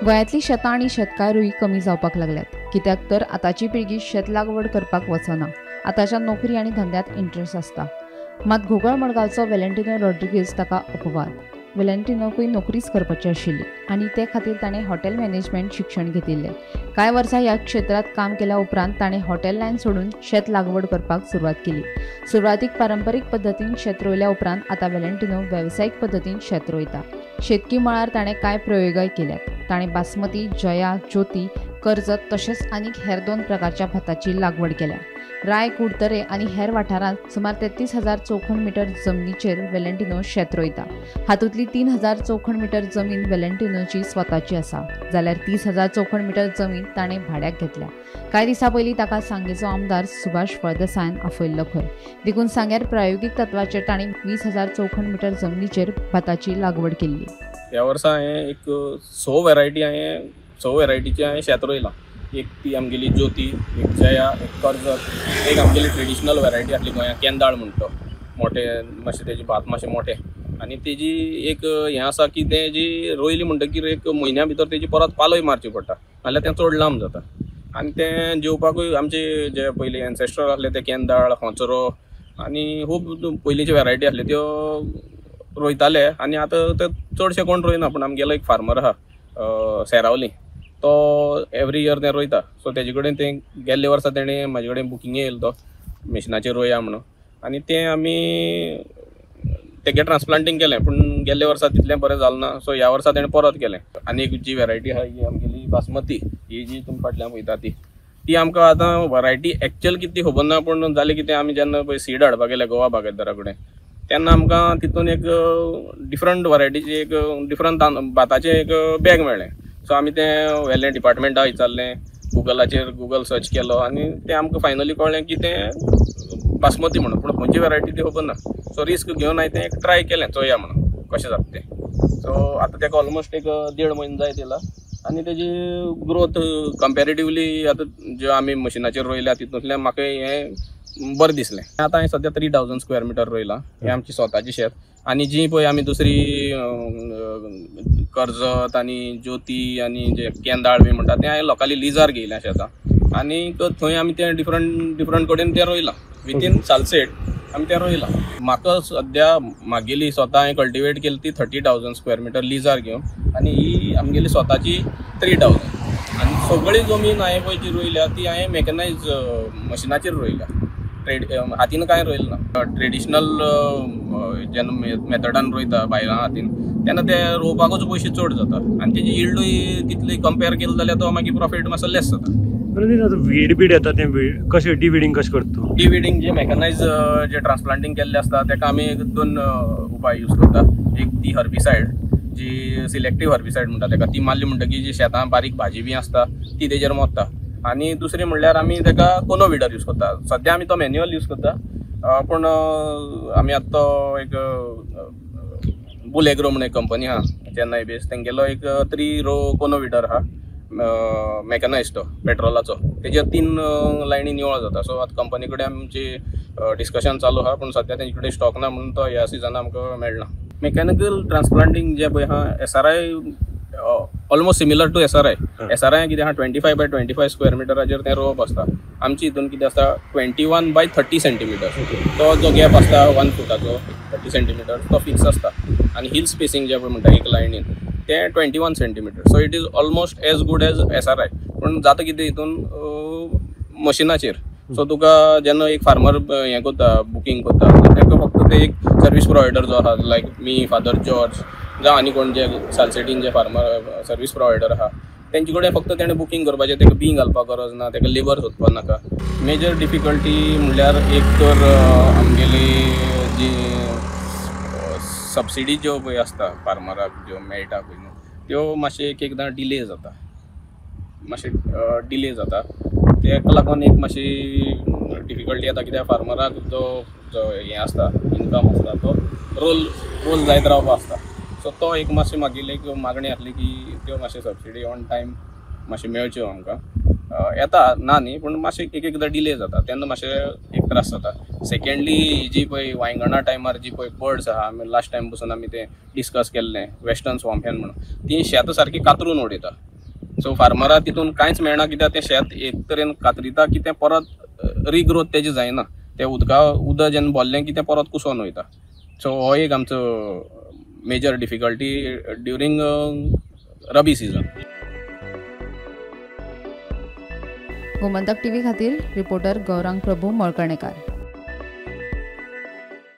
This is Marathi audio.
गोंयांतली शेतां आनी शेतकारूय कमी जावपाक लागल्यात, कित्याक तर आतांची पिळगी शेत लागवड करपाक वचना. आतांच्या नोकरी आनी धंद्यांत इंट्रस्ट आसता. मात घुगळ मडगांवचो वेलेंटिनो रॉड्रिगीज ताका अपवाद. वेलेंटिनोकूय नोकरीच करपाची आशिल्ली आनी ते खातीर ताणें हॉटेल मॅनेजमेंट शिक्षण घेतिल्लें. कांय वर्सां ह्या क्षेत्रांत काम केल्या उपरांत ताणें हॉटेल लायन सोडून शेत लागवड करपाक सुरवात केली. सुरवातीक पारंपरीक पद्दतीन शेत रोयल्या उपरांत आतां वेलेंटिनो वेवसायीक पद्दतीन शेत रोयता. शेतकी मळार ताणें कांय प्रयोगय केल्यात. ताणें बासमती, जया, ज्योती, कर्जत तशेंच आनीक हेर 2 प्रकारच्या भाताची लागवड केल्या. राय, कुडतरे आनी हेर वाठारांत सुमार 33,000 चौखण मीटर जमनीचेर वेलेंटिनो शेत रोयता. हातूंतली 3,000 चौखण मीटर जमीन वेलेंटिनोची स्वताची आसा, जाल्यार 30,000 चौखण मीटर जमीन ताणें भाड्याक घेतल्या. कांय दिसां पयलीं ताका सांगेचो आमदार सुभाष फळदेसायान आफयल्लो खंय. देखून सांग्यार प्रायोगीक तत्वाचेर ताणें 20,000 चौखण मीटर जमनीचेर भाताची लागवड केल्ली. ह्या वर्सा हांवें एक 6 वेरायटीचे हांवें शेत रोयलां. एक ती आमगेली ज्योती, एक जया, एक कर्जत, एक आमगेली ट्रेडिशनल वेरायटी आसली गोंयांत केंदाळ म्हणटा तो मोठे मातशें तेजे भात मातशें मोठें. आनी तेजी एक हें आसा की तेजी रोयली म्हणटकीर एक म्हयन्या भितर तेजी परत पालोय मारची पडटा, नाल्यार तें चड लांब जाता. आनी तें जेवपाकूय आमचे जे पयलीं एन्सेस्टर आसले ते केंदाळ, होंचरो आनी खूब पयलींच्यो वेरायटी आसल्यो त्यो रोयताले. आनी आतां ते चडशे कोण रोयना, पूण आमगेलो एक फार्मर आहा सेरावली, तो एवरी इयर तें रोयता. सो तेजे कडेन तें गेल्ले वर्सा तेणें म्हाजे कडेन बुकींग येयलो तो मेशिनाचेर रोया म्हणून. आनी तें आमी तेगे ट्रान्सप्लांटींग केलें, पूण गेल्ले वर्सा तितलें बरें जालें ना. सो ह्या वर्सा तेणें परत केलें. आनी एक जी वेरायटी आहा ही आमगेली बासमती, ही जी तुमी फाटल्यान पळयता ती आमकां आतां वरायटी एक्चुअल कितें ती खबर ना, पूण जालें कितें आमी जेन्ना पळय सीड हाडपाक गेले गोवा बागायतदारा कडेन, तेन्ना आमकां तितून एक डिफरंट वरायटीचे एक डिफरंट भाताचें एक बॅग मेळ्ळें. सो आमी तें व्हेल्लें डिपार्टमेंटा विचारलें, गुगल सर्च केलो आनी तें आमकां फायनली कळ्ळें की तें बासमती म्हणून, पूण खंयची वेरायटी ती खबर ना. सो रिस्क घेवन हांवें तें एक ट्राय केलें, चोया म्हणून कशें जाता तें. सो आतां तेका ऑलमोस्ट एक 1.5 म्हयनो जायत येयला आनी तेजी ग्रोथ कंपेरेटिवली आतां ज्यो आमी मशिनाचेर रोयल्या तितूंतल्यान म्हाका हें बरें दिसलें. आतां हांवें सद्या 3,000 स्क्वेअर मिटर रोयलां. हें आमची स्वताची शेत. आनी जी पळय आमी दुसरी कर्जत आनी ज्योती आनी जे केंदाळ बी म्हणटा तें हांवें लोकांली लिजार घेयल्या शेतां. आनी थंय आमी तें डिफरंट कडेन तें रोयलां. विथीन सालसेट आमी तें रोयलां. म्हाका सद्या म्हागेली स्वता हांवें कल्टिवेट केली ती 30,000 स्क्वेअर मिटर लिजार घेवन, आनी ही आमगेली स्वताची 3,000. आनी सगळी जमीन हांवें पळय जी रोयल्या ती हांवें मॅकनायज मशिनाचेर रोयल्या. हातीन कांय रोयलें ना. ट्रेडिशनल जेन्ना मेथडान रोयता भायल्या हातीन तेन्ना ते रोवपाकूच पयशे चड जाता आनी तेजी यील्डूय तितली कंपेर केली जाल्यार तो मागीर प्रॉफीट मातसो लेस जाता. वीड येता तें कशें डिविडींग कशें करता? डिविडींग जे मॅकनायज जे ट्रान्सप्लांटींग केल्लें आसता तेका आमी 2 उपाय यूज करता. एक ती हर्बिसायड जी सिलेक्टीव हर्बिसायड म्हणटा तेका, ती मारली म्हणटकीर जी शेतां बारीक भाजी बी आसता ती तेजेर मोडटा. आनी दुसरी म्हणल्यार आमी तेका कोनो विडर यूज करता. सद्या आमी तो मॅन्युअल यूज करता, पूण आमी आतां तो एक बुल एग्रो म्हणून एक कंपनी आहा चेन्नई बेस, तेंगेलो एक 3 रो कोनो विडर आहा मॅकनायज तो पेट्रोलाचो. तेजेर 3 लायनी निवळ जाता. सो आतां कंपनी कडेन आमची डिस्कशन चालू आहा, पूण सद्या तेंचे कडेन स्टॉक ना म्हणून तो ह्या सिजना आमकां मेळना. मेकॅनिकल ट्रान्सप्लांटींग जे पळय आहा SRI almost similar to SRI. SRI कितें आहा 25 बाय 25 स्क्वेअर मिटराचेर तें रोवप आसता. आमची हितून कितें आसता 21 बाय 30 सेंटीमीटर. तो जो गॅप आसता 1 फुटाचो 30 सेंटीमीटर तो फिक्स आसता. आनी हिल स्पेसिंग जे पळय म्हणटा एक लायनीन तें 21 centimetre. So it is almost as good as SRI. पूण जाता कितें हितून मशिनाचेर. सो तुका जेन्ना एक फार्मर हें करता बुकींग करता तेका फक्त ते एक सर्वीस प्रोवायडर जो आहा लायक मी, फादर जॉर्ज जावं आनी कोण जे सालसेटीन जे फार्मर सर्वीस प्रोवायडर आहा तेंचे कडेन फक्त तेणें बुकींग करपाचें. तेका बीं घालपाक गरज ना, तेका लेबर सोदपाक नाका. मेजर डिफिकल्टी म्हणल्यार एक तर आमगेली जी सबसिडी ज्यो पळय आसता फार्मराक ज्यो मेळटा पळय न्हू त्यो मातशे एकदां डिले जाता. तेका लागून एक मातशी डिफिकल्टी येता, कित्याक फार्मराक जो हें आसता इनकम आसता तो रोल जायत रावपा आसता. सो तो एक मातशें म्हागेली एक मागणी आसली की त्यो मातशे सबसिडी ऑन टायम मातशें मेळच्यो आमकां. येता ना न्ही, पूण मातशें एकदां डिले जाता तेन्ना मातशें एक त्रास जाता. सेकेंडली जी पळय वांयगणा टायमार जी पळय बर्ड्स आहा, लास्ट टायम पसून आमी तें डिस्कस केल्लें वेस्टर्न स्वॉम्प हेन म्हणून, ती शेतां सारकी कातरून उडयता. सो फार्मराक तितून कांयच मेळना, कित्याक तें शेत एक तरेन कातरिता की तें परत रिग्रोथ तेजी जायना, तें उदक जेन्ना भरलें की तें परत कुसोन वयता. सो हो एक आमचो मेजर डिफिकल्टी ड्युरींग रबी सिजन. गोमंतक टीव्ही खातीर रिपोर्टर गौरांग प्रभू मळकर्णेकार.